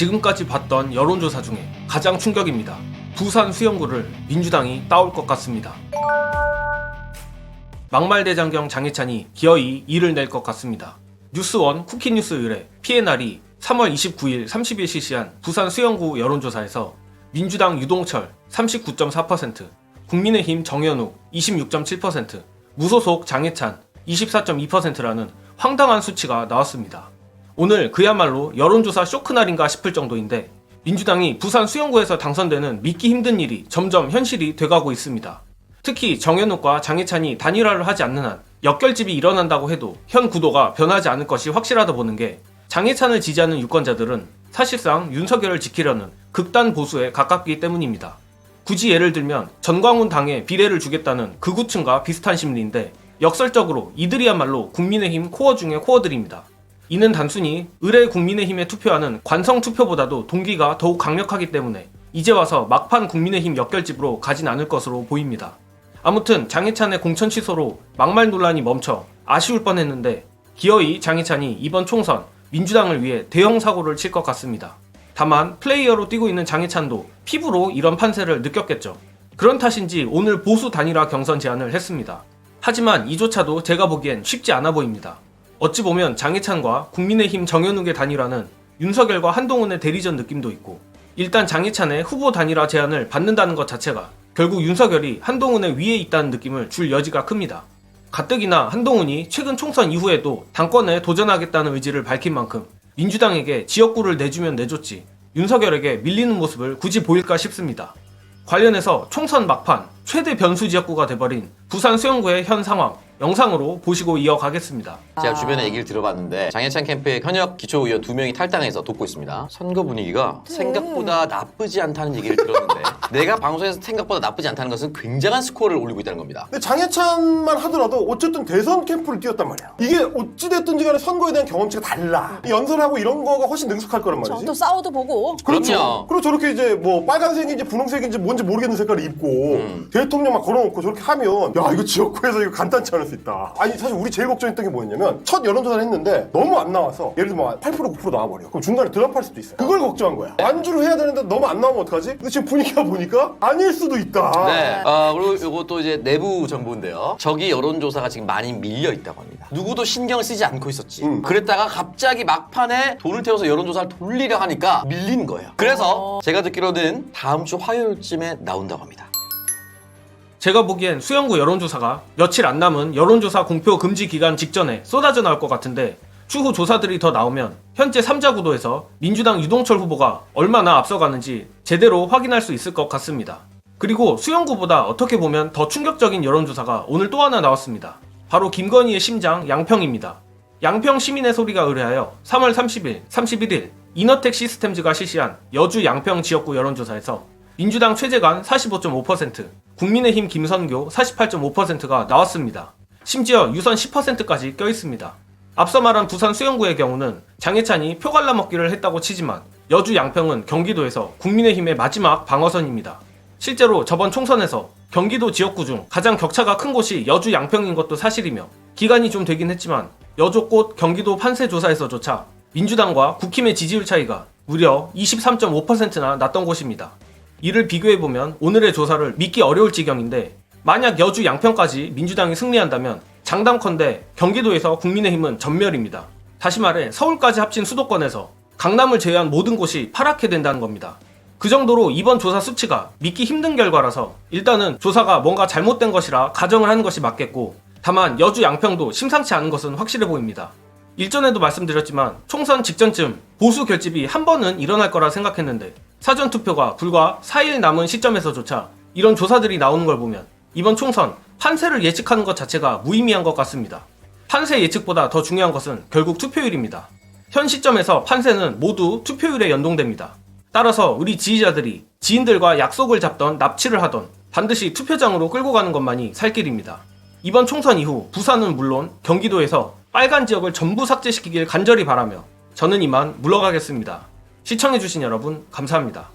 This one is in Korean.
지금까지 봤던 여론조사 중에 가장 충격입니다. 부산 수영구를 민주당이 따올 것 같습니다. 막말대장경 장해찬이 기어이 2를 낼 것 같습니다. 뉴스원 쿠키뉴스 의뢰 PNR이 3월 29일 30일 실시한 부산 수영구 여론조사에서 민주당 유동철 39.4%, 국민의힘 정현욱 26.7%, 무소속 장해찬 24.2%라는 황당한 수치가 나왔습니다. 오늘 그야말로 여론조사 쇼크날인가 싶을 정도인데 민주당이 부산 수영구에서 당선되는 믿기 힘든 일이 점점 현실이 돼가고 있습니다. 특히 정현욱과 장해찬이 단일화를 하지 않는 한 역결집이 일어난다고 해도 현 구도가 변하지 않을 것이 확실하다 보는 게 장해찬을 지지하는 유권자들은 사실상 윤석열을 지키려는 극단 보수에 가깝기 때문입니다. 굳이 예를 들면 전광훈 당에 비례를 주겠다는 극우층과 비슷한 심리인데 역설적으로 이들이야말로 국민의힘 코어 중의 코어들입니다. 이는 단순히 의뢰 국민의힘에 투표하는 관성 투표보다도 동기가 더욱 강력하기 때문에 이제 와서 막판 국민의힘 역결집으로 가진 않을 것으로 보입니다. 아무튼 장해찬의 공천 취소로 막말 논란이 멈춰 아쉬울 뻔했는데 기어이 장해찬이 이번 총선 민주당을 위해 대형 사고를 칠 것 같습니다. 다만 플레이어로 뛰고 있는 장해찬도 피부로 이런 판세를 느꼈겠죠. 그런 탓인지 오늘 보수 단일화 경선 제안을 했습니다. 하지만 이조차도 제가 보기엔 쉽지 않아 보입니다. 어찌 보면 장해찬과 국민의힘 정현욱의 단일화는 윤석열과 한동훈의 대리전 느낌도 있고 일단 장해찬의 후보 단일화 제안을 받는다는 것 자체가 결국 윤석열이 한동훈의 위에 있다는 느낌을 줄 여지가 큽니다. 가뜩이나 한동훈이 최근 총선 이후에도 당권에 도전하겠다는 의지를 밝힌 만큼 민주당에게 지역구를 내주면 내줬지 윤석열에게 밀리는 모습을 굳이 보일까 싶습니다. 관련해서 총선 막판 최대 변수 지역구가 돼버린 부산 수영구의 현 상황 영상으로 보시고 이어가겠습니다. 제가 주변에 얘기를 들어봤는데 장해찬 캠프의 현역 기초의원 2명이 탈당해서 돕고 있습니다. 선거 분위기가 생각보다 나쁘지 않다는 얘기를 들었는데 내가 방송에서 생각보다 나쁘지 않다는 것은 굉장한 스코어를 올리고 있다는 겁니다. 근데 장해찬만 하더라도 어쨌든 대선 캠프를 뛰었단 말이야. 이게 어찌됐든지 간에 선거에 대한 경험치가 달라. 연설하고 이런 거가 훨씬 능숙할 거란 말이지. 또 싸워도 보고. 그렇죠. 그럼요. 그리고 저렇게 이제 뭐 빨간색인지 분홍색인지 뭔지 모르겠는 색깔을 입고 대통령만 걸어놓고 저렇게 하면 야 이거 지역구에서 이거 간단치 않을 수 있다. 아니 사실 우리 제일 걱정했던 게 뭐였냐면 첫 여론조사를 했는데 너무 안 나와서 예를 들면 8% 9% 나와버려. 그럼 중간에 드랍할 수도 있어요. 그걸 걱정한 거야. 완주를 해야 되는데 너무 안 나오면 어떡하지? 근데 지금 분위기가 보니까 아닐 수도 있다. 네. 그리고 이것도 이제 내부 정보인데요. 저기 여론조사가 지금 많이 밀려 있다고 합니다. 누구도 신경을 쓰지 않고 있었지. 그랬다가 갑자기 막판에 돈을 태워서 여론조사를 돌리려 하니까 밀린 거예요. 그래서 제가 듣기로는 다음 주 화요일쯤에 나온다고 합니다. 제가 보기엔 수영구 여론조사가 며칠 안 남은 여론조사 공표 금지 기간 직전에 쏟아져 나올 것 같은데 추후 조사들이 더 나오면 현재 3자 구도에서 민주당 유동철 후보가 얼마나 앞서가는지 제대로 확인할 수 있을 것 같습니다. 그리고 수영구보다 어떻게 보면 더 충격적인 여론조사가 오늘 또 하나 나왔습니다. 바로 김건희의 심장 양평입니다. 양평 시민의 소리가 의뢰하여 3월 30일, 31일 이너텍 시스템즈가 실시한 여주 양평 지역구 여론조사에서 민주당 최재관 45.5%, 국민의힘 김선교 48.5%가 나왔습니다. 심지어 유선 10%까지 껴있습니다. 앞서 말한 부산 수영구의 경우는 장해찬이 표 갈라먹기를 했다고 치지만 여주 양평은 경기도에서 국민의힘의 마지막 방어선입니다. 실제로 저번 총선에서 경기도 지역구 중 가장 격차가 큰 곳이 여주 양평인 것도 사실이며 기간이 좀 되긴 했지만 여족꽃 경기도 판세조사에서조차 민주당과 국힘의 지지율 차이가 무려 23.5%나 났던 곳입니다. 이를 비교해보면 오늘의 조사를 믿기 어려울 지경인데 만약 여주 양평까지 민주당이 승리한다면 장담컨대 경기도에서 국민의힘은 전멸입니다. 다시 말해 서울까지 합친 수도권에서 강남을 제외한 모든 곳이 파랗게 된다는 겁니다. 그 정도로 이번 조사 수치가 믿기 힘든 결과라서 일단은 조사가 뭔가 잘못된 것이라 가정을 하는 것이 맞겠고 다만 여주 양평도 심상치 않은 것은 확실해 보입니다. 일전에도 말씀드렸지만 총선 직전쯤 보수 결집이 한 번은 일어날 거라 생각했는데 사전투표가 불과 4일 남은 시점에서조차 이런 조사들이 나오는 걸 보면 이번 총선 판세를 예측하는 것 자체가 무의미한 것 같습니다. 판세 예측보다 더 중요한 것은 결국 투표율입니다. 현 시점에서 판세는 모두 투표율에 연동됩니다. 따라서 우리 지지자들이 지인들과 약속을 잡던 납치를 하던 반드시 투표장으로 끌고 가는 것만이 살 길입니다. 이번 총선 이후 부산은 물론 경기도에서 빨간 지역을 전부 삭제시키길 간절히 바라며 저는 이만 물러가겠습니다. 시청해주신 여러분 감사합니다.